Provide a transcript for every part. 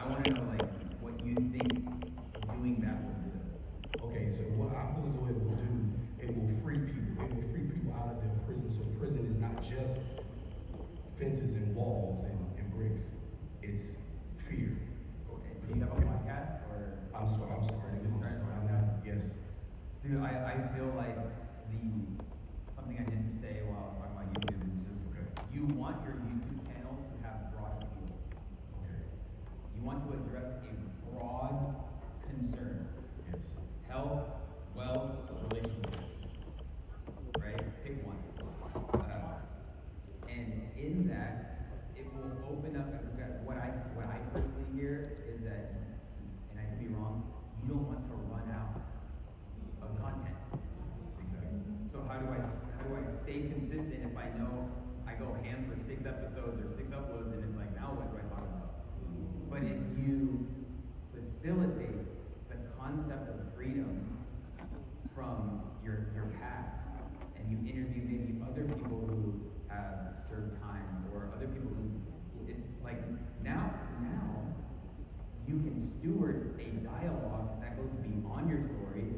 I want to know like what you think doing that will do. Okay, so what I feel as though it will do, it will free people. It will free people out of their prison. So prison is not just fences and walls and bricks. It's fear. Okay. Do you have a podcast or? I'm starting You're starting a podcast? Yes. Dude, I feel like something I didn't say while I was talking about YouTube is just you want your YouTube channel to have broad appeal. Okay. You want to address a broad concern. Yes. Health, wealth, relationships. Right? Pick one. And in that, it will open up. What I personally hear is that, and I could be wrong, you don't want to run out of content. Exactly. So how do I stay consistent if I know I go ham for 6 episodes or 6 uploads and it's like, now what do I talk about? But if you facilitate the concept of freedom from your past and you interview maybe other people who have served time or other people who now you can steward a dialogue that goes beyond your story.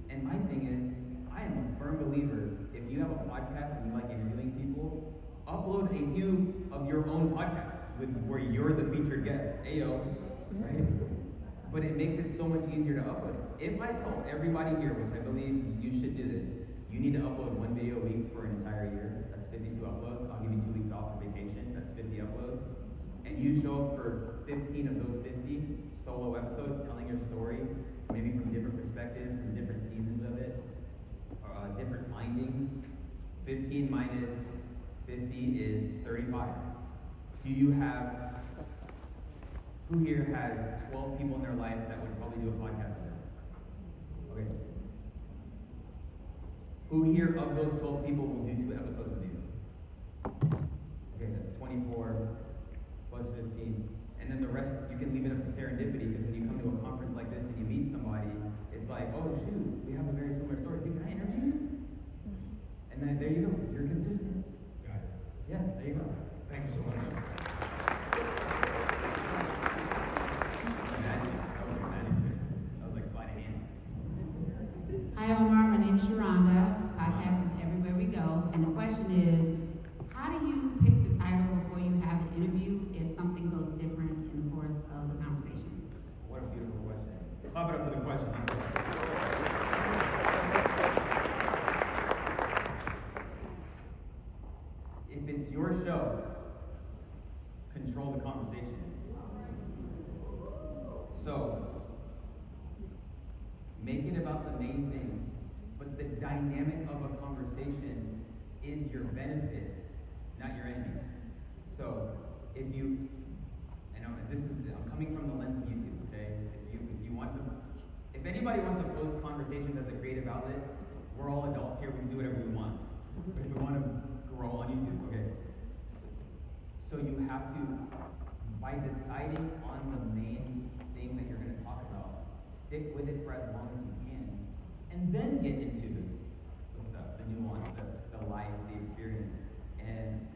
And my thing is, I am a firm believer, if you have a podcast and you like interviewing people, upload a few of your own podcasts where you're the featured guest. Ayo, right? But it makes it so much easier to upload. If I tell everybody here, which I believe you should do this, you need to upload 1 video a week for an entire year. That's 52 uploads. I'll give you 2 weeks off for vacation. That's 50 uploads. And you show up for 15 of those 50 solo episodes telling your story, maybe from different perspectives, from different seasons of it, different findings. 15 minus 50 is 35. Who here has 12 people in their life that would probably do a podcast with them? Okay. Who here of those 12 people will do 2 episodes with you? Okay, that's 24 plus 15. And then the rest, you can leave it up to serendipity, because when you come to a conference like this and you meet somebody, it's like, oh shoot, we have a very similar story. Dude, can I interview you? And then there you go, you're consistent. Got it. Yeah, there you go. Thank you so much. Imagine. That was like sleight of hand. Hi, Omar. My name is Sharonda. Podcast is everywhere we go. And the question is, how do you pick the title before you have an interview if something goes different in the course of the conversation? What a beautiful question. Clap it up for the question. If it's your show, control the conversation. So, make it about the main thing, but the dynamic of a conversation is your benefit, not your enemy. So, I'm coming from the lens of YouTube, okay? If anybody wants to post conversations as a creative outlet, we're all adults here, we can do whatever we want. But if we want to grow on YouTube, okay? So you have to, by deciding on the main thing that you're going to talk about, stick with it for as long as you can, and then get into the stuff, the nuance, the life, the experience. And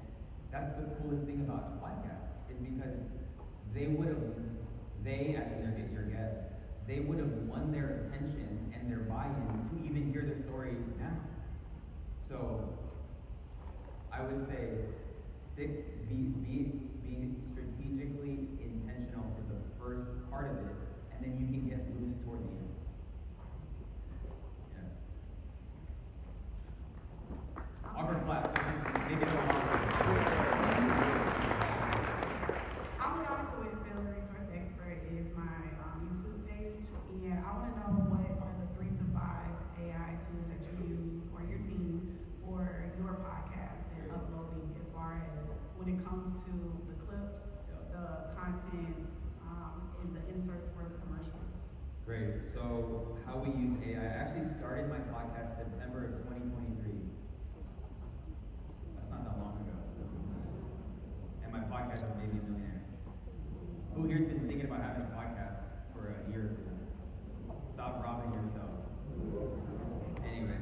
that's the coolest thing about podcasts, is because they, as in your guests, they would have won their attention and their buy-in to even hear their story now. So I would say be strategically intentional for the first part of it, and then you can get loose toward the end. Yeah. Awkward claps. Let's just make it awkward. I'm the article with Field Resource Expert is my YouTube page, and I want to know what are the 3 to 5 AI tools that you use or your team for your podcast and uploading, as far as when it comes to the clips, the content, and the inserts for the commercials. Great. So how we use AI. I actually started my podcast September of 2023. That's not that long ago. And my podcast was maybe a millionaire. Who here's been thinking about having a podcast for a year or 2? Stop robbing yourself. Anyway,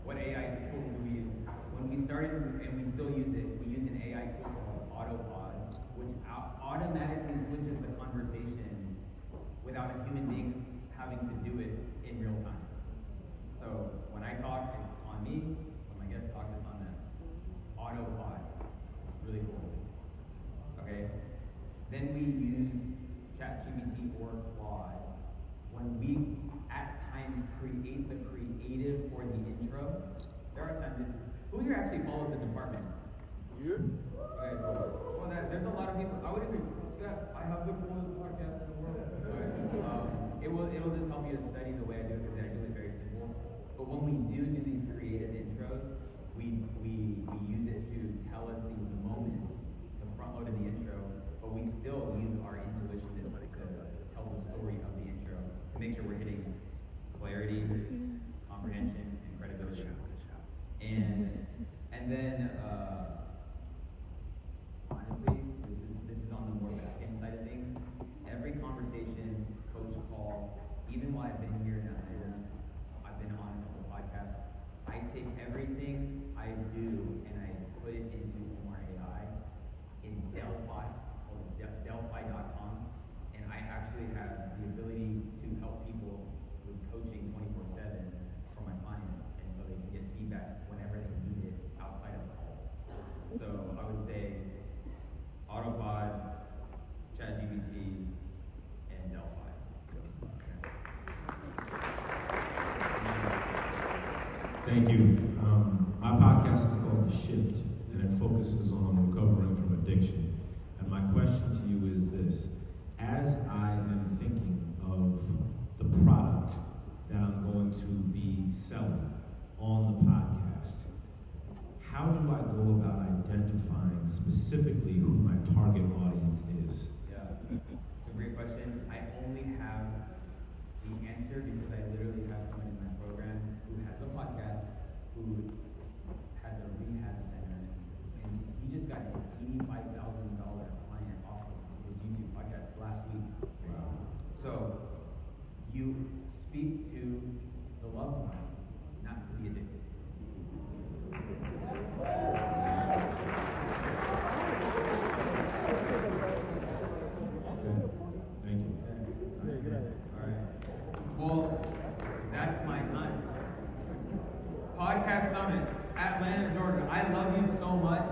what AI tools do we use? When we started, and we still use it, we use an AI tool called Autopod, which which automatically switches the conversation without a human being having to do it in real time. So when I talk, it's on me. When my guest talks, it's on them. Autopod. It's really cool. Okay? Then we use ChatGPT or Claude when we at times create the creative or the intro. There are times that, who here actually follows the department? You? Okay, cool. Well, there's a lot of people. I would agree. Yeah, I have the coolest podcast in the world. Okay. It'll just help you to study the way I do it because I do it very simple. But when we do these creative intros, we use it to tell us these moments to front load in the intro, but we still use our intuition to tell the story of the intro to make sure we're hitting clarity, comprehension, and credibility. And then honestly, this is on the more back end side of things. Every conversation, coach call, even while I've been here in Atlanta, I've been on a couple podcasts. I take everything I do and I put it into Omar AI in Delphi. It's called Delphi.com, and I actually have the ability to help people with coaching 24/7 for my clients, and so they can get feedback whenever they need it outside of calls. So I would say Autopod, ChatGPT, and Delphi. Thank you. My podcast is called The Shift, and it focuses on recovering from addiction. And my question to you is this. As I am thinking of the product that I'm going to be selling on the podcast, how do I go about identifying specifically who my target audience is? Yeah, it's a great question. I only have the answer because I literally have someone in my program who has a podcast, who has a rehab center, and he just got an $85,000 client off of his YouTube podcast last week. Wow. So you speak to the loved one, not to the addicted. Thank you. All right. Well, that's my time. Podcast Summit, Atlanta, Georgia. I love you so much.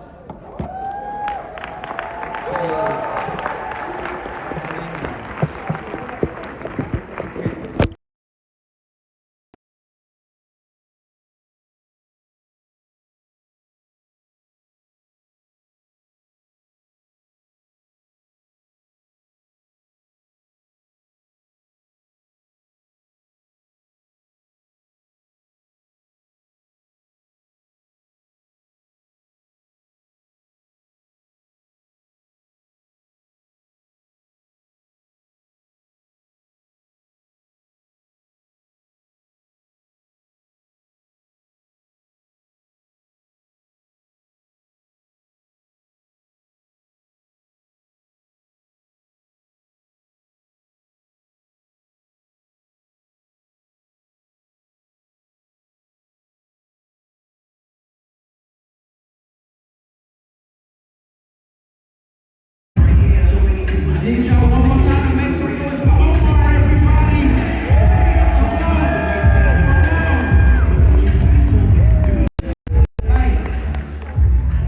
I need y'all one more time to make some noise for Omar, everybody.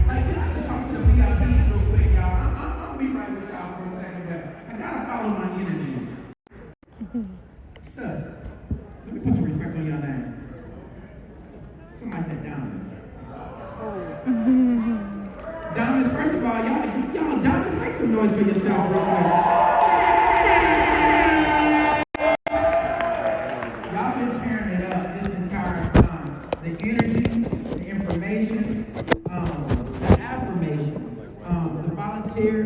Hey, can I just talk to the VIPs real quick, y'all? I'm gonna be right with y'all for a second, but I gotta follow my energy. Let me put some respect on your name. Somebody said Diamonds. Diamonds, first of all, y'all Diamonds, make some noise for yourself real quick. Y'all been tearing it up this entire time. The energy, the information, the affirmation, the volunteer,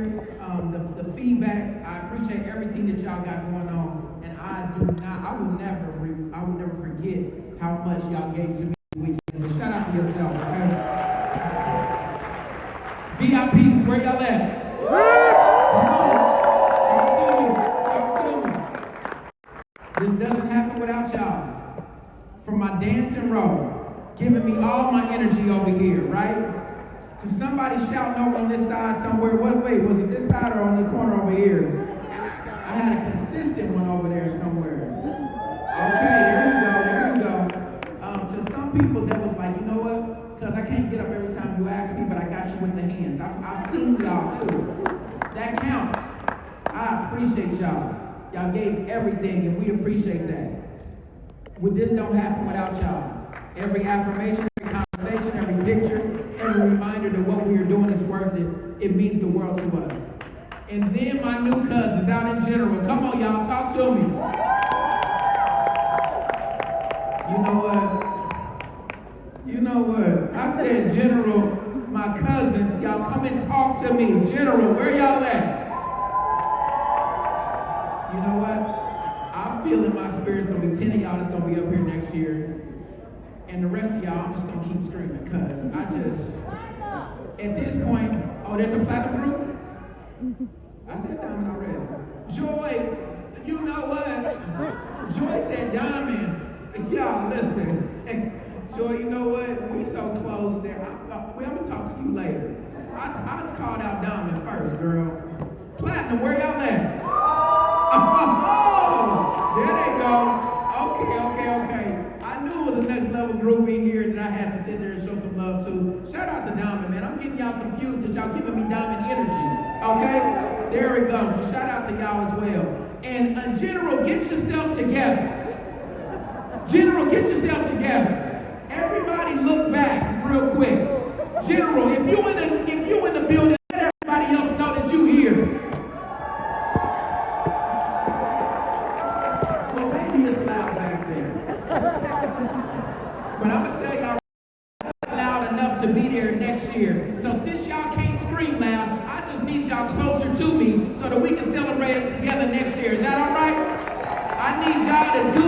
the feedback. I appreciate everything that y'all got going on, and I will never forget how much y'all gave to me this weekend. So shout out to yourself, okay? VIPs, where y'all at? Talk to me. This doesn't happen without y'all. From my dancing row, giving me all my energy over here, right? To somebody shouting over on this side somewhere, what way? Was it this side or on the corner over here? I had a consistent one over there somewhere. Okay, there you go. To some people that was like, you know what? Because I can't get up every time you ask me, but I got you with the hands. I've seen y'all too. That counts. I appreciate y'all. Y'all gave everything, and we appreciate that. This don't happen without y'all. Every affirmation, every conversation, every picture, every reminder that what we are doing is worth it. It means the world to us. And then my new cousins out in general. Come on, y'all, talk to me. You know what? I said general, my cousins, y'all come and talk to me. General, where y'all at? You know what? I feel in my spirit it's going to be 10 of y'all that's going to be up here next year. And the rest of y'all, I'm just going to keep screaming because at this point, oh, there's a platinum group? I said diamond already. Joy, you know what? Joy said diamond. Y'all, listen. Joy, you know what? We so close there. I'm going to talk to you later. I just called out diamond first, girl. Platinum, where y'all at? Oh, there they go. Okay. I knew it was a next level group in here that I had to sit there and show some love to. Shout out to Diamond, man. I'm getting y'all confused because y'all giving me Diamond energy. Okay? There we go. So shout out to y'all as well. And General, get yourself together. General, get yourself together. Everybody look back real quick. General, if you in the building, let everybody else know that you here. It's loud back there. But I'm going to tell y'all, it's loud enough to be there next year. So since y'all can't scream loud, I just need y'all closer to me so that we can celebrate it together next year. Is that all right? I need y'all to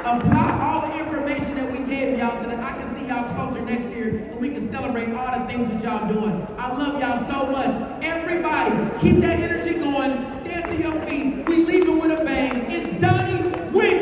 apply all the information that we gave y'all so that I can see y'all closer next year and we can celebrate all the things that y'all doing. I love y'all so much. Everybody, keep that energy going. Stand to your feet. We leave it with a bang. It's Donnie. We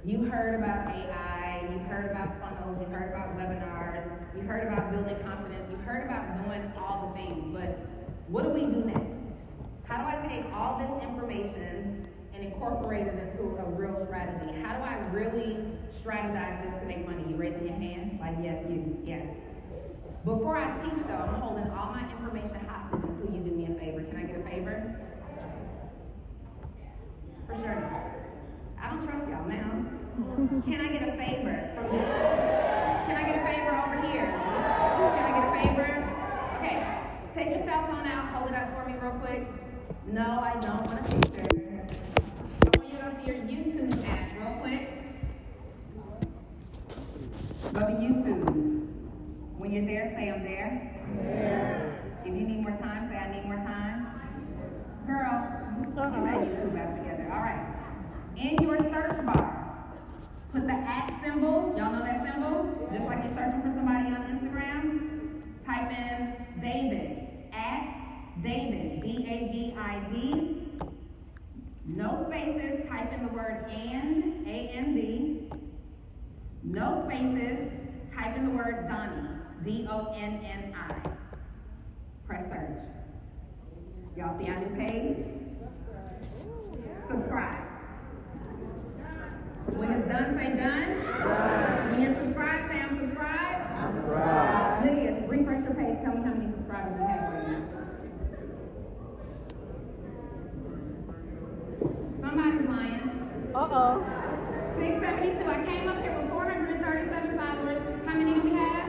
You heard about AI, you heard about funnels, you heard about webinars, you heard about building confidence, you heard about doing all the things, but what do we do next? How do I take all this information and incorporate it into a real strategy? How do I really strategize this to make money? You raising your hand? Like, yes, you, yeah. Before I teach though, I'm holding all my information hostage until you do me a favor. Can I get a favor? For sure. I don't trust y'all now. Can I get a favor from this? Can I get a favor over here? Can I get a favor? Okay. Take your cell phone out. Hold it up for me real quick. No, I don't want a picture. I want you to go to your YouTube app real quick. Go to YouTube. When you're there, say I'm there. Yeah. If you need more time, say I need more time. Girl, get that YouTube app together. All right. In your search bar, put the @ symbol. Y'all know that symbol? Just like you're searching for somebody on Instagram. Type in David, @David, D-A-V-I-D. No spaces. Type in the word and, A-N-D. No spaces. Type in the word Donnie, D-O-N-N-I. Press search. Y'all see our new page? Subscribe. Done, say done. When you're subscribed, say I'm subscribed. I'm subscribed. Lydia, refresh your page. Tell me how many subscribers you have right now. Somebody's lying. 672. I came up here with 437 followers. How many do we have?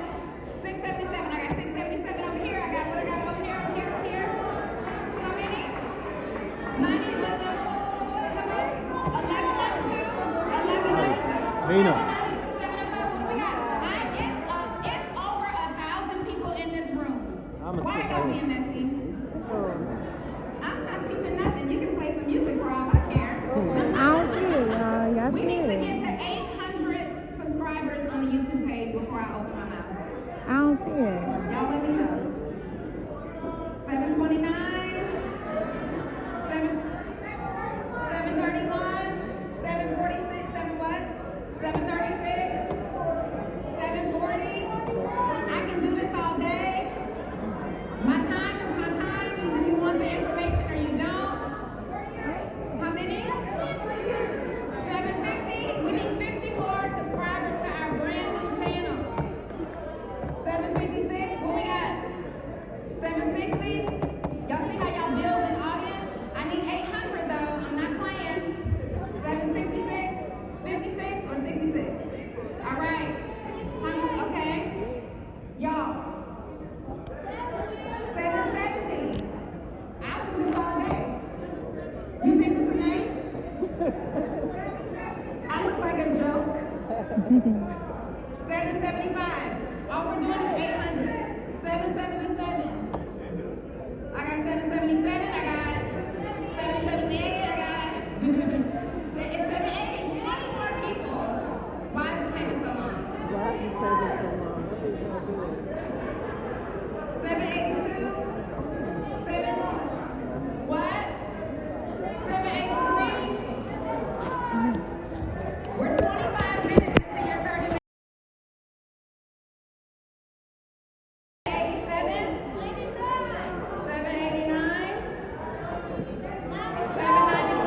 677. I got 677 over here. I got what I got over here, over here, over here. How many? 90. What's up? Hello? 1192. 1192. Nina. 705. What do we got? It's over 1,000 people in this room. Why are y'all being messy? I'm not teaching nothing. You can play some music for all I care. We need to get to 800 subscribers on the YouTube page before I open my mouth. I don't see it. Y'all let me know. 729, 731, 746, 7 what? 736, 740. I can do this all day. My time is my time. Either you want the information or you don't. How many? 750. We need 50 more subscribers to our brand new channel. 756. What we got? 760. Y'all see how y'all build an audience? I need 800 though. I'm not playing. 766, 56, or 66. All right. Okay. Y'all. 770. I'll do this all day. You think this is a game? I look like a joke. 775. All we're doing is 800. 777. I got 777. I got 778. I got it's 780. 20 more people. Why is it taking so long? 782. 7 what? 783. We're 25 minutes into your 30 minutes. 87, 789, 791,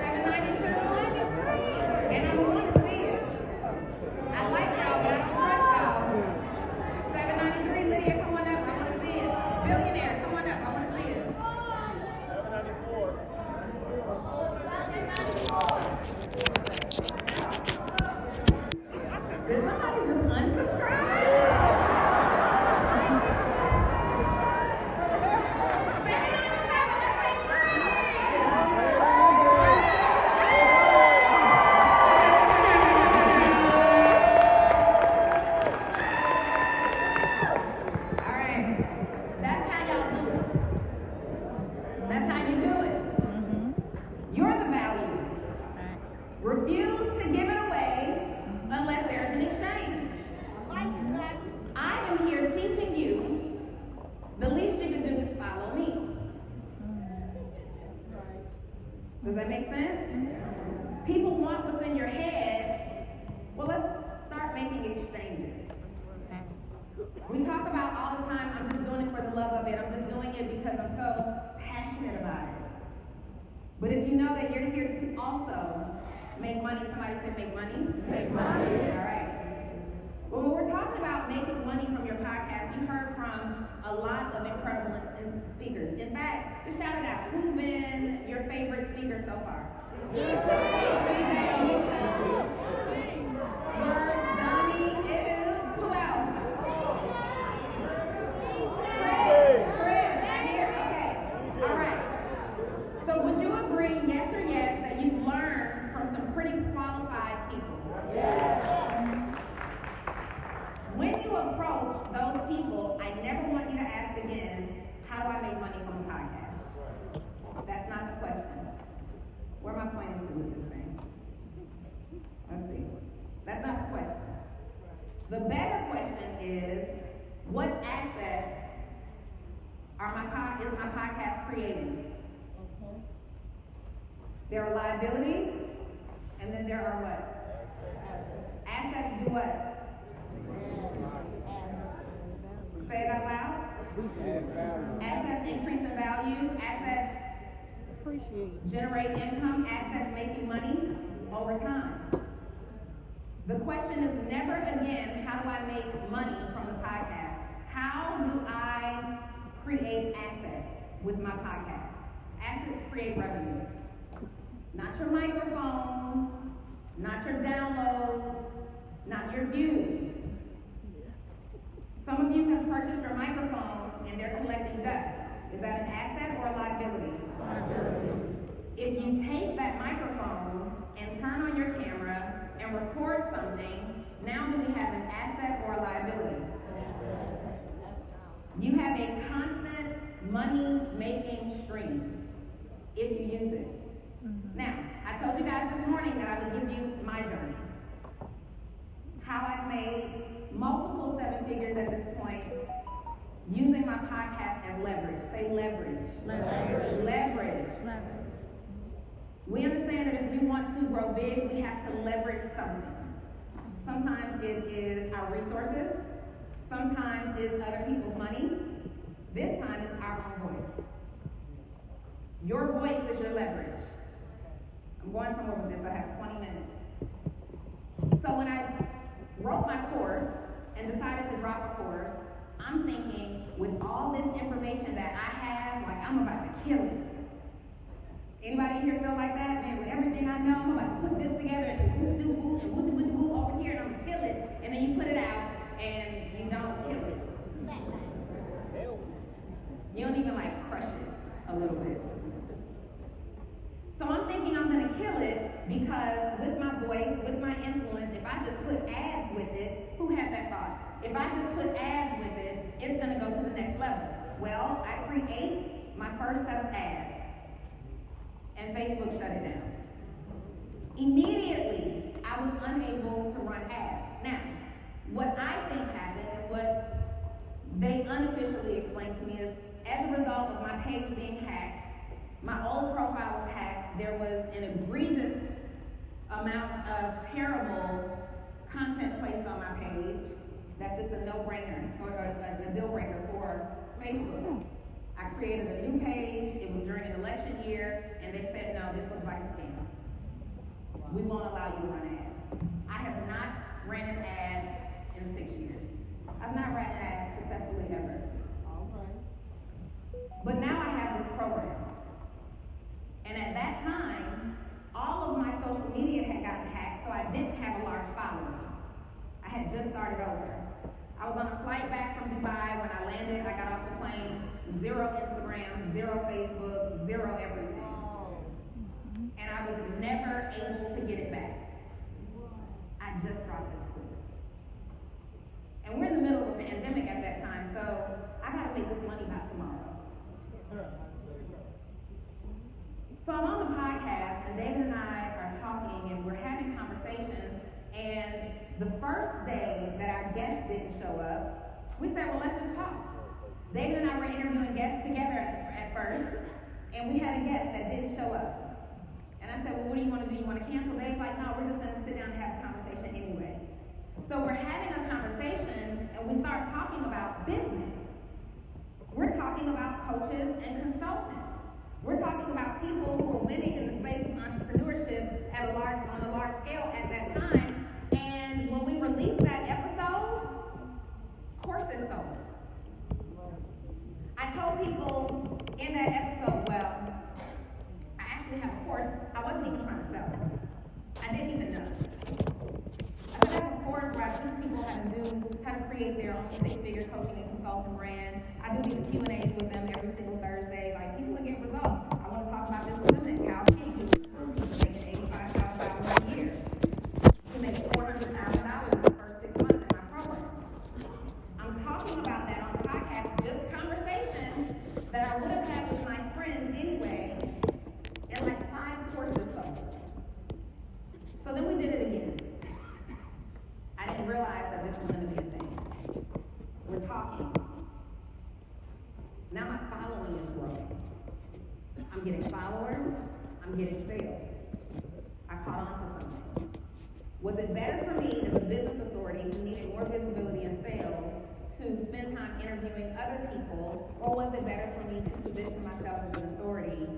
792, and I want to see it. I like y'all, but I don't trust y'all. 793, Lydia, come on up. I want to see it. Billionaire, come on up. I want to see it. 794. Did somebody just unsubscribe? 797, let's say free! All right, that's how y'all do it. That's how you do it. You're the value. Refuse to give it away unless there's an exchange. I am here teaching you. The least you can do is follow me. Does that make sense? People want what's in your head. Well, let's start making exchanges. We talk about all the time, I'm just doing it for the love of it. I'm just doing it because I'm so passionate about it. But if you know that you're here to also make money, somebody say make money? Make money. All right. Well, when we're talking about making money from your podcast, you heard from a lot of incredible speakers. In fact, just shout it out. Who's been your favorite speaker so far? CJ, Alicia, Bird, Donnie, who else? Chris, right here? Okay. All right. So would you agree, yes or yes, that you've learned from some pretty qualified people? Yes. When you approach those people, I never want you to ask again, how do I make money from a podcast? That's not the question. Where am I pointing to with this thing? Let's see. That's not the question. The better question is, what assets is my podcast creating? There are liabilities, and then there are what? Assets do what? Say it out loud. Assets increase in value. Assets generate income. Assets making money. over time. The question is never again, how do I make money from the podcast? How do I create assets with my podcast? Assets create revenue. Not your microphone, not your downloads, not your views. Some of you have purchased your microphone and they're collecting dust. Is that an asset or a liability? Liability. If you take that microphone and turn on your camera and record something, now do we have an asset or a liability? You have a constant money-making stream if you use it. Now, I told you guys this morning that I would give you my journey. How I've made multiple seven figures at this point using my podcast as leverage. Say leverage. Leverage. Leverage. Leverage. We understand that if we want to grow big, we have to leverage something. Sometimes it is our resources. Sometimes it's other people's money. This time it's our own voice. Your voice is your leverage. I'm going somewhere with this. I have 20 minutes. So when I wrote my course and decided to drop a course, I'm thinking, with all this information that I have, like I'm about to kill it. Anybody in here feel like that? Man, with everything I know, I'm about to put this together and do woo and woo over here and I'm gonna kill it. And then you put it out and you don't kill it. You don't even like crush it a little bit. So I'm thinking I'm gonna kill it because with my voice, with my influence, if I just put ads with it, who had that thought? If I just put ads with it, it's gonna go to the next level. Well, I create my first set of ads. And Facebook shut it down. Immediately, I was unable to run ads. Now, what I think happened and what they unofficially explained to me is, as a result of my page being hacked, my old profile was hacked, there was an egregious amount of terrible content placed on my page. That's just a no-brainer, or a deal-breaker for Facebook. I created a new page, it was during an election year, and they said, no, this looks like a scam. We won't allow you to run ads. I have not ran an ad in 6 years. I've not ran an ad successfully ever. But now I have this program. And at that time, all of my social media had gotten hacked, so I didn't have a large following. I had just started over. I was on a flight back from Dubai. When I landed, I got off the plane, 0 Instagram, 0 Facebook, 0 everything. And I was never able to get it back. I just dropped this course. And we're in the middle of a pandemic at that time, so I gotta make this money by tomorrow. So I'm on the podcast, and David and I are talking, and we're having conversations, and the first day that our guest didn't show up, we said, well, let's just talk. David and I were interviewing guests together at first, and we had a guest that didn't show up. And I said, well, what do you want to do? You want to cancel? Dave's like, no, we're just going to sit down and have a conversation anyway. So we're having a conversation, and we start talking about business. We're talking about coaches and consultants. We're talking about people who were winning in the space of entrepreneurship on a large scale at that time. And when we released that episode, courses sold. I told people in that episode, well, I actually have a course. I wasn't even trying to sell it. I didn't even know. I have a course where I teach people how to create their own six-figure coaching and consulting brand. I do these Q&As with them every single Thursday. Like, people are getting results. I want to talk about this with them and how she is making $85,000 a year. She makes $400,000 in the first 6 months in my program. I'm talking about that on the podcast, just conversation that I would have had with my friends anyway, and like 5 courses sold. So then we did it again. I didn't realize that this was going to be a thing. We're talking. Now my following is growing. I'm getting followers. I'm getting sales. I caught on to something. Was it better for me as a business authority who needed more visibility and sales to spend time interviewing other people, or was it better for me to position myself as an authority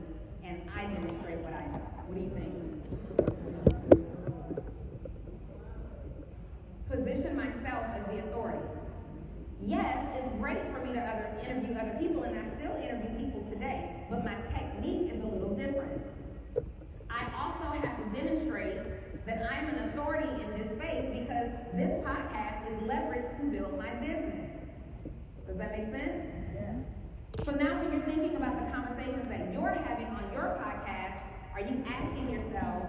and I demonstrate what I know? What do you think? that I'm an authority in this space because this podcast is leveraged to build my business. Does that make sense? Yeah. So now when you're thinking about the conversations that you're having on your podcast, are you asking yourself,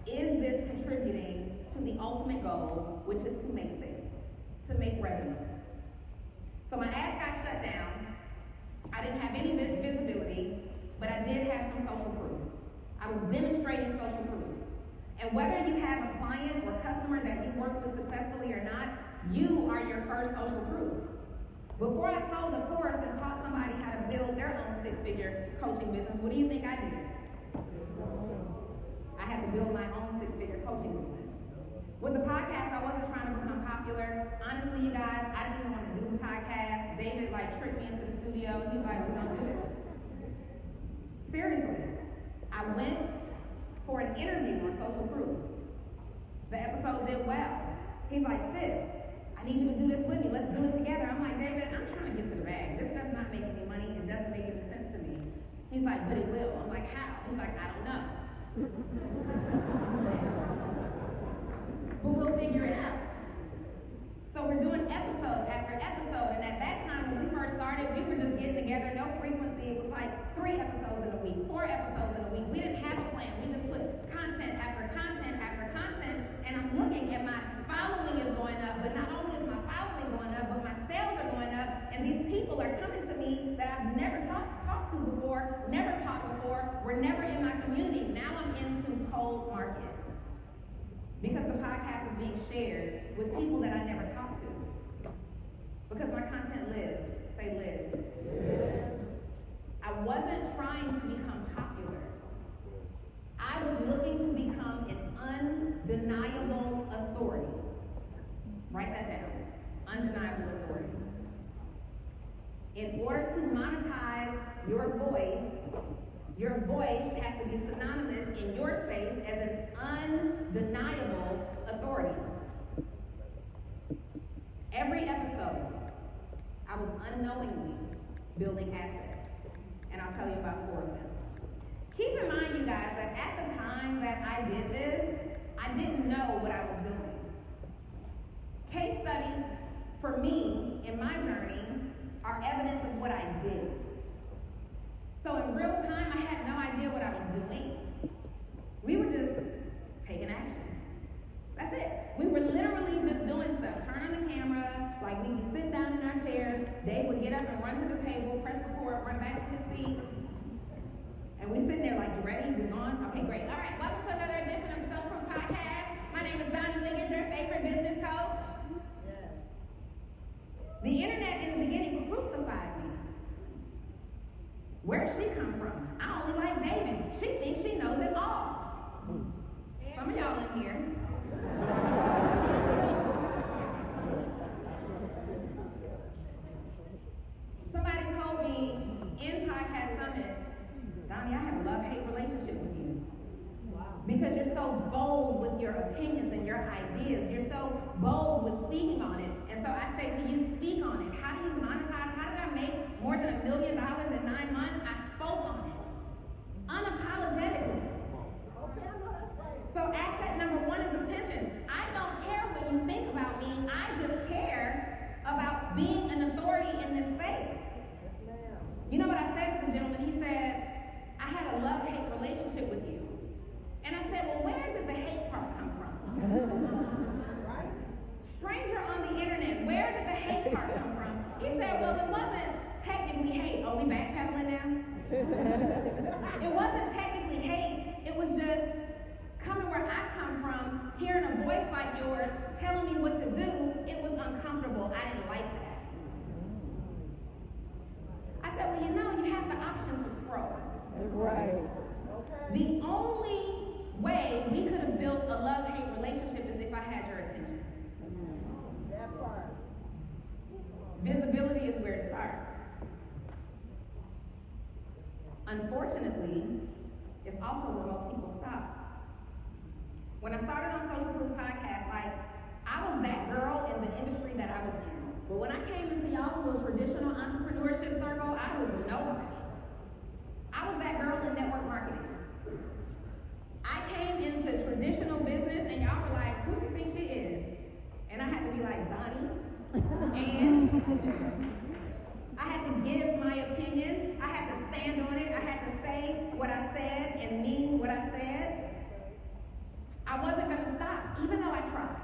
is this contributing to the ultimate goal, which is to make sales, to make revenue? So my ads got shut down. I didn't have any visibility, but I did have some social proof. I was demonstrating social proof. And whether you have a client or customer that you work with successfully or not, you are your first social proof. Before I sold the course and taught somebody how to build their own six-figure coaching business, what do you think I did? I had to build my own six-figure coaching business. With the podcast, I wasn't trying to become popular. Honestly, you guys, I didn't even want to do the podcast. David tricked me into the studio. He's like, we're gonna do this. Seriously. I went for an interview on Social Proof. The episode did well. He's like, sis, I need you to do this with me. Let's do it together. I'm like, David, I'm trying to get to the bag. This does not make any money. It doesn't make any sense to me. He's like, but it will. I'm like, how? He's like, I don't know. But we'll figure it out. So we're doing episode after episode, and at that time when we first started, we were just getting together, no frequency. It was like 3 episodes in a week, 4 episodes in a week. We didn't have a plan. We just put content after content after content, and I'm looking at my following is going up, but not only is my following going up, but my sales are going up, and these people are coming to me that I've never talked to before, never taught before, were never in my community. Now I'm into cold market. Because the podcast is being shared with people that I never talked to. Because my content lives. Say lives. Yes. I wasn't trying to become popular. I was looking to become an undeniable authority. Write that down. Undeniable authority. In order to monetize your voice has to be synonymous in your space as an undeniable authority. Every episode, I was unknowingly building assets, and I'll tell you about 4 of them. Keep in mind, you guys, that at the time that I did this, I didn't know what I was doing. Case studies, for me, in my journey, are evidence of what I did. So in real time, I had no idea what I was doing. We were just taking action. That's it. We were literally just doing stuff. Turn on the camera, like we'd be sitting down in our chairs. Dave would get up and run to the table, press record, run back to his seat. And we sitting there like, you ready? We on? Okay, great. All right, welcome to another edition of the Social Proof Podcast. My name is Donnie Wiggins, your favorite business coach. Yes. The internet in the beginning crucified me. Where'd she come from? I only like David. She thinks she knows it all. Some of y'all in here. Somebody told me in Podcast Summit, Donnie, I have a love-hate relationship with you. Because you're so bold with your opinions and your ideas. You're so bold with speaking on it. And so I say to you, speak on it. How do you monetize? How did I make more than $1 million in 9 months? I spoke on it. Unapologetically. So asset number 1 is attention. I don't care what you think about me. I just care about being an authority in this space. You know what I said to the gentleman? He said, I had a love-hate relationship with you. And I said, well, where did the hate part come from? Stranger on the internet, where did the hate part come from? He said, well, it wasn't technically hate. Oh, we backpedaling now? It wasn't technically hate. It was just coming where I come from, hearing a voice like yours telling me what to do. It was uncomfortable. I didn't like that. I said, well, you have the option to scroll. Right. The only way we could have built a love-hate relationship is if I had your attention. That part. Visibility is where it starts. Unfortunately, it's also where most people stop. When I started on Social Proof Podcast, I was that girl in the industry that I was in. But when I came into y'all's little traditional entrepreneurship circle, I was nobody. I was that girl in network marketing. I came into traditional business, and stand on it. I had to say what I said and mean what I said. I wasn't going to stop, even though I tried.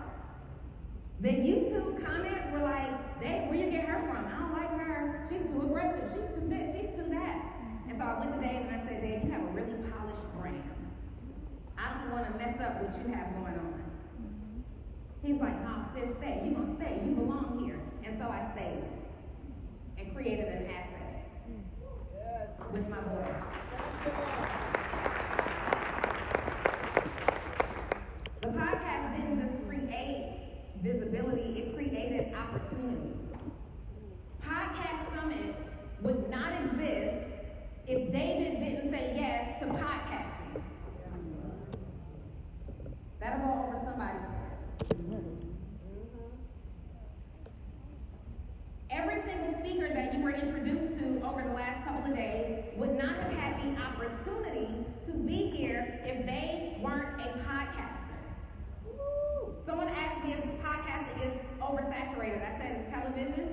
The YouTube comments were like, Dave, where you get her from? I don't like her. She's too aggressive. She's too this. She's too that. And so I went to Dave and I said, Dave, you have a really polished brand. I don't want to mess up what you have going on. He was like, no, sis, stay. You're going to stay. You belong here. And so I stayed and created an asset with my voice. The podcast didn't just create visibility, it created opportunities. Podcast Summit would not exist if David didn't say yes to podcasting. That'll go over somebody's head. Every single speaker that you were introduced to over the last couple of days would not have had the opportunity to be here if they weren't a podcaster. Someone asked me if podcasting is oversaturated. I said, it's television.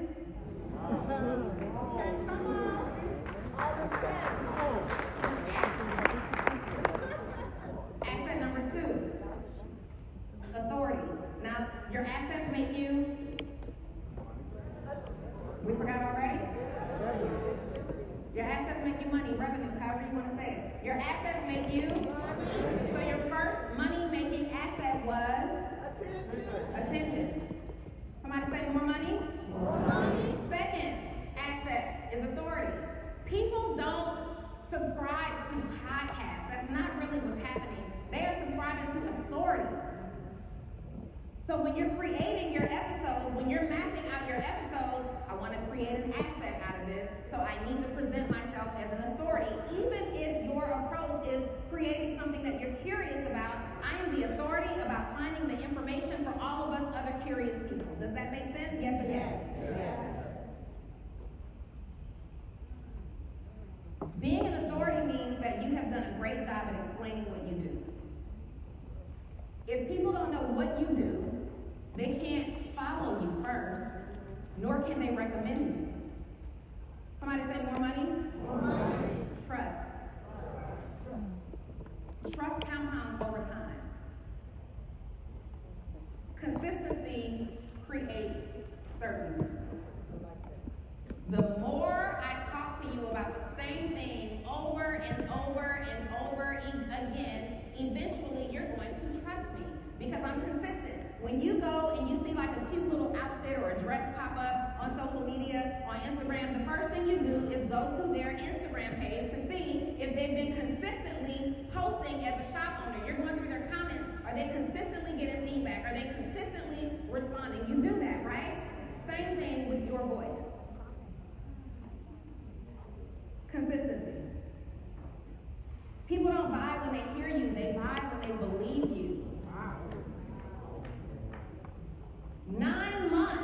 Asset number 2, authority. Now, your assets make you, we forgot already? Your assets make you money, revenue, however you want to say it. Your assets make you, so your first money-making asset was? Attention. Somebody say more money? More money. Second asset is authority. People don't subscribe to podcasts. That's not really what's happening. They are subscribing to authority. So when you're creating your episodes, when you're mapping out your episodes, I want to create an asset out of this, so I need to present myself as an authority. Even if your approach is creating something that you're curious about, I am the authority about finding the information for all of us other curious people. Does that make sense? Yes or yes? Yes. Being an authority means that you have done a great job at explaining what you do. If people don't know what you do, they can't follow you first, nor can they recommend you. Somebody say more money? More money. Trust. Trust compounds over time. Consistency creates certainty. The more I talk to you about the same thing over and over and over again, eventually you're going to trust me because I'm consistent. When you go and you see like a cute little outfit or a dress pop up on social media, on Instagram, the first thing you do is go to their Instagram page to see if they've been consistently posting as a shop owner. You're going through their comments. Are they consistently getting feedback? Are they consistently responding? You do that, right? Same thing with your voice. Consistency. People don't buy when they hear you, they buy when they believe you. 9 months.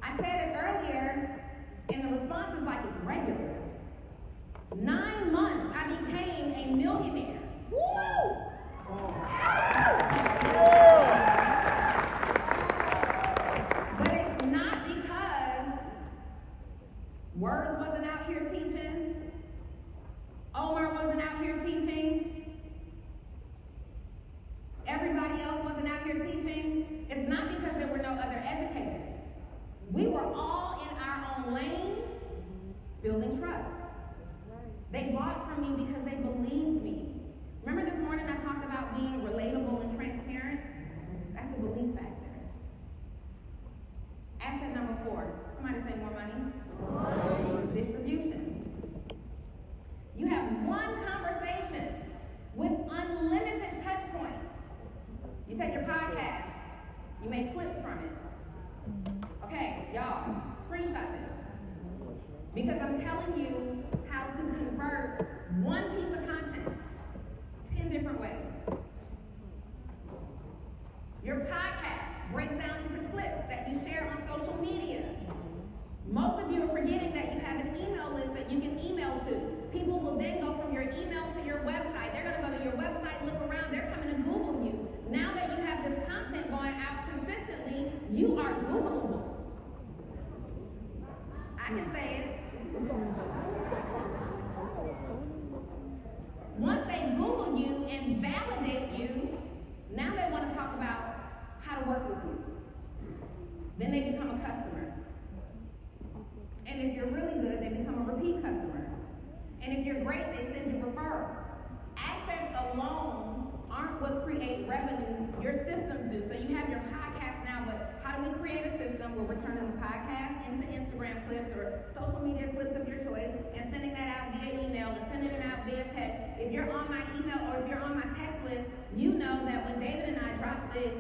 I said it earlier, and the response is like it's regular. 9 months, I became a millionaire. Woo! But it's not because Words wasn't out here teaching. Omar wasn't out here teaching. Then they become a customer. And if you're really good, they become a repeat customer. And if you're great, they send you referrals. Assets alone aren't what create revenue. Your systems do. So you have your podcast now, but how do we create a system where we're turning the podcast into Instagram clips or social media clips of your choice and sending that out via email and sending it out via text? If you're on my email or if you're on my text list, you know that when David and I drop the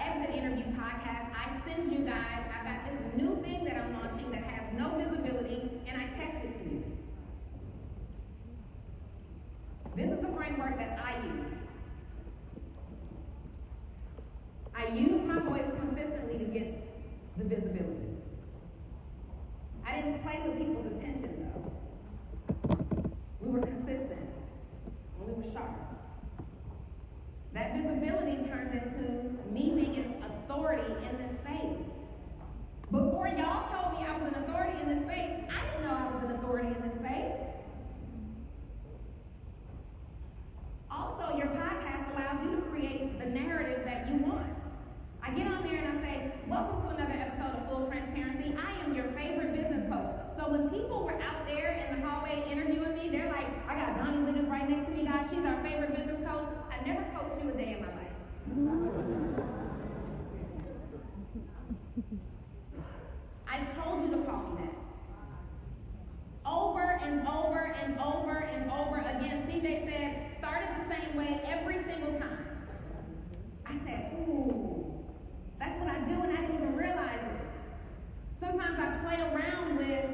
exit interview podcast, I send you guys, I've got this new thing that I'm launching that has no visibility, and I text it to you. This is the framework that I use. I use my voice consistently to get the visibility. I didn't play with people's attention, though. We were consistent, and we were sharp. That visibility turned into me being an authority in this space. Before y'all told me I was an authority in this space, I didn't know I was an authority in this space. Also, your podcast allows you to create the narrative that you want. I get on there and I say, welcome to another episode of Full Transparency. I am your favorite business coach. So when people were out there in the hallway interviewing me, they're like, I got Donnie Wiggins right next to me, guys. She's our favorite business coach. I never coached you a day in my life. I told you to call me that. Over and over and over and over again. CJ said, start it the same way every single time. I said, ooh, that's what I do and I didn't even realize it. Sometimes I play around with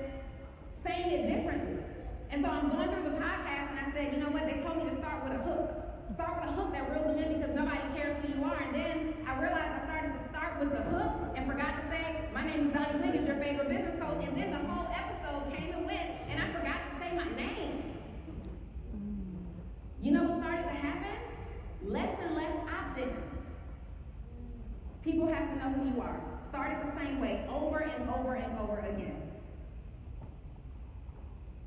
saying it differently. And so I'm going through the podcast and I said, you know what, they told me to start with a hook. Start with a hook that reels them in because nobody cares who you are. And then I realized I started to start with the hook and forgot to say, my name is Donnie Wiggins, your favorite business coach. And then the whole episode came and went and I forgot to say my name. You know what started to happen? Less and less optics. People have to know who you are. Start it the same way, over and over and over again.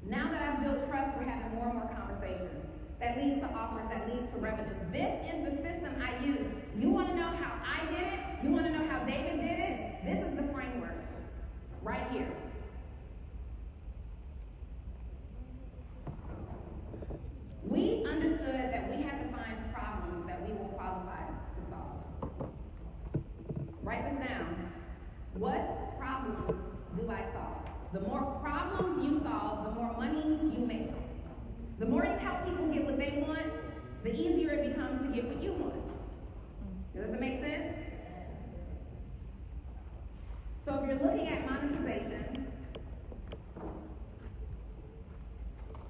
Now that I've built trust, we're having more and more conversations. That leads to offers, that leads to revenue. This is the system I use. You want to know how I did it? You want to know how David did it? This is the framework right here. We understood that we had to find problems that we were qualified to solve. Write this down. What problems do I solve? The more problems you solve, the more money you make. The more you help people get what they want, the easier it becomes to get what you want. Does that make sense? So if you're looking at monetization,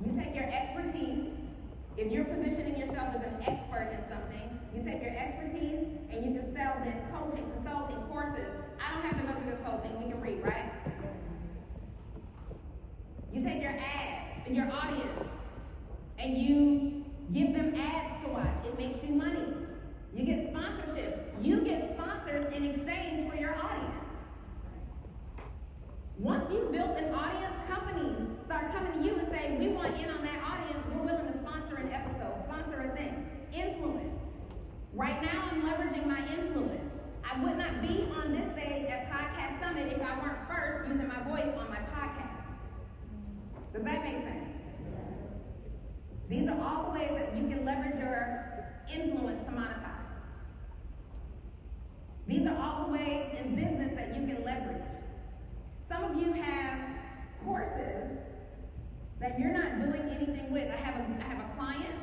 you take your expertise. If you're positioning yourself as an expert in something, you take your expertise and you can sell then coaching, consulting, courses. I don't have to go through this whole thing. We can read, right? You take your ads and your audience and you give them ads to watch. It makes you money. You get sponsorship. You get sponsors in exchange for your audience. Once you've built an audience, companies start coming to you and say, we want in on that audience. We're willing to sponsor an episode, sponsor a thing. Influence. Right now, I'm leveraging my influence. I would not be on this stage at Podcast Summit if I weren't first using my voice on my podcast. Does that make sense? These are all the ways that you can leverage your influence to monetize. These are all the ways in business that you can leverage. Some of you have courses that you're not doing anything with. I have a client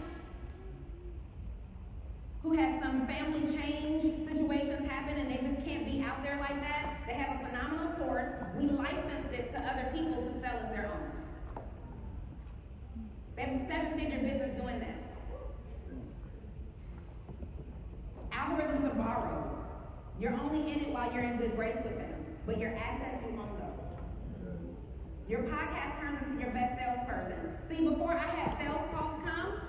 who has some family change situations happen and they just can't be out there like that. They have a phenomenal course. We licensed it to other people to sell as their own. They have a 7-figure business doing that. Algorithms are borrowed. You're only in it while you're in good grace with them. But your assets, you own those. Your podcast turns into your best salesperson. See, before I had sales calls come,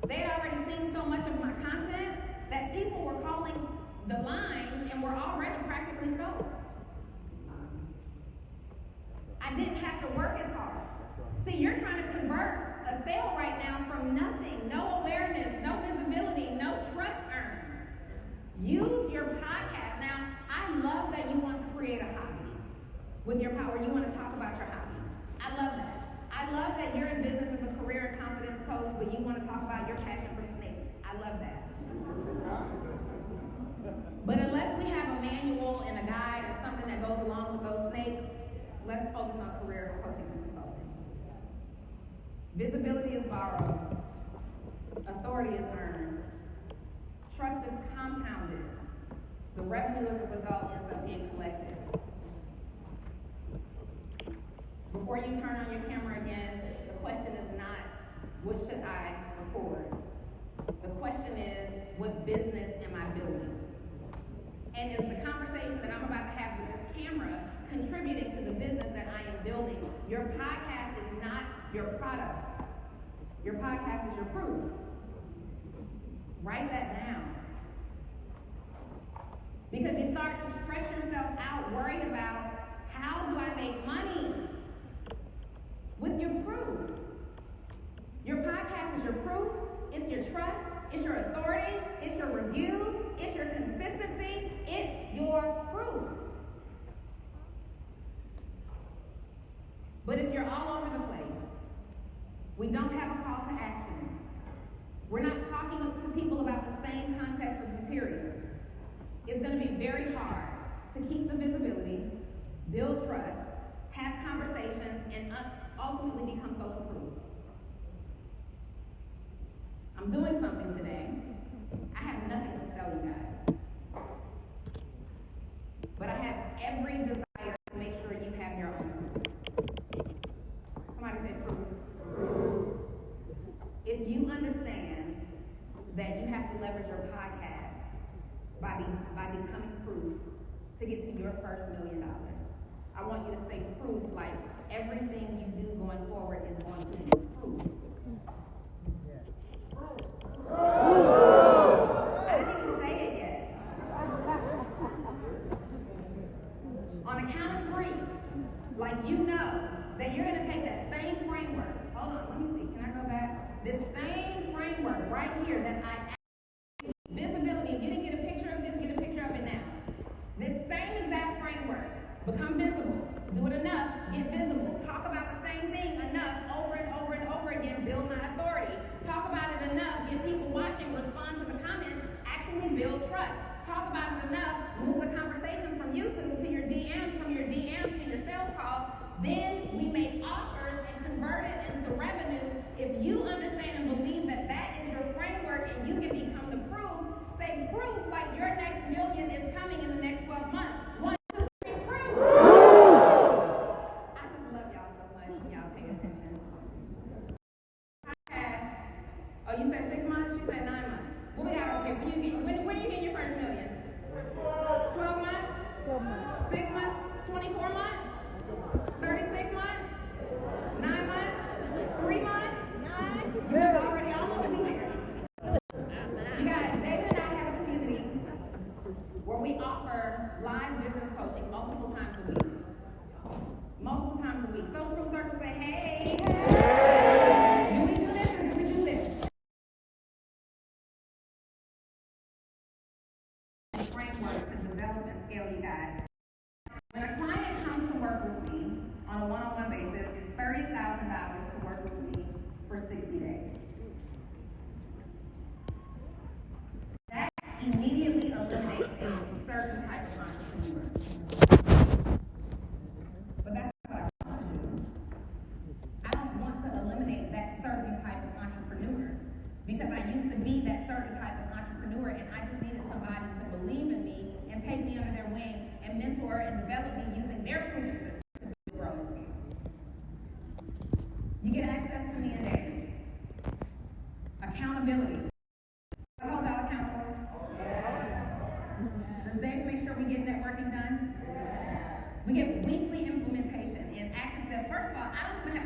they had already seen so much of my content that people were calling the line and were already practically sold. I didn't have to work as hard. See, you're trying to convert a sale right now from nothing, no awareness, no visibility, no trust earned. Use your podcast. Now, I love that you want to create a with your power. You want to talk about your hobby. I love that. I love that you're in business as a career and confidence coach, but you want to talk about your passion for snakes. I love that. But unless we have a manual and a guide and something that goes along with those snakes, let's focus on career coaching and consulting. Visibility is borrowed. Authority is earned. Trust is compounded. The revenue as a result ends up being collected. Before you turn on your camera again, the question is not, what should I record? The question is, what business am I building? And is the conversation that I'm about to have with this camera contributing to the business that I am building? Your podcast is not your product. Your podcast is your proof. Write that down. Because you start to stress yourself out, worried about, how do I make money? With your proof. Your podcast is your proof, it's your trust, it's your authority, it's your reviews, it's your consistency, it's your proof. But if you're all over the place, we don't have a call to action. We're not talking to people about the same context of material. It's going to be very hard to keep the visibility, build trust, have conversations, and ultimately become social proof. I'm doing something today. I have nothing to tell you guys. But I have every desire to make sure you have your own proof. Somebody say proof. If you understand that you have to leverage your podcast by becoming proof to get to your first $1 million, I want you to say proof like everything you do going forward is going to be proof. I didn't even say it yet. On a count of 3, like you know that you're going to take that same framework. Hold on, let me see. Can I go back? This same framework right here that I asked you. Visibility. If you didn't get a picture of this, get a picture of it now. This same exact framework. Become visible. Do it enough. Get visible. Talk about the same thing enough over and over and over again. Build my authority. Talk about it enough. Get people watching. Respond to the comments. Actually build trust. Talk about it enough. Move the conversations from YouTube to your DMs, from your DMs to your sales calls. Then we make offers and convert it into revenue. If you understand and believe that that is your framework and you can become the proof, say proof like your next million is coming in the next 12 months. 1, 2, 3, proof. I just love y'all so much. Y'all pay attention. Oh, you said 6 months? She said 9 months. What we got over here? When do you get your first million? 12 months? 6 months? 24 months? 36 months? 9 months? 3 months? 9? You're already almost be there. You guys, David and I have a community where we offer live business coaching multiple times a week. Multiple times a week. Social Proof Circle say, hey, do we do this or do we do this? Framework to develop and scale you guys. When a client comes to work with me on a one-on-one basis, it's $30,000 to work with me for 60 days. That immediately eliminates a certain type of entrepreneur. But that's what I want to do. I don't want to eliminate that certain type of entrepreneur because I used to be that certain type of entrepreneur and I just needed somebody to believe in me and take me under their wing and mentor and develop me using their proven system to grow and scale. You get access to me in days. Accountability. I hold y'all accountable. Does Dave make sure we get networking done? We get weekly implementation and action steps. First of all, I don't even have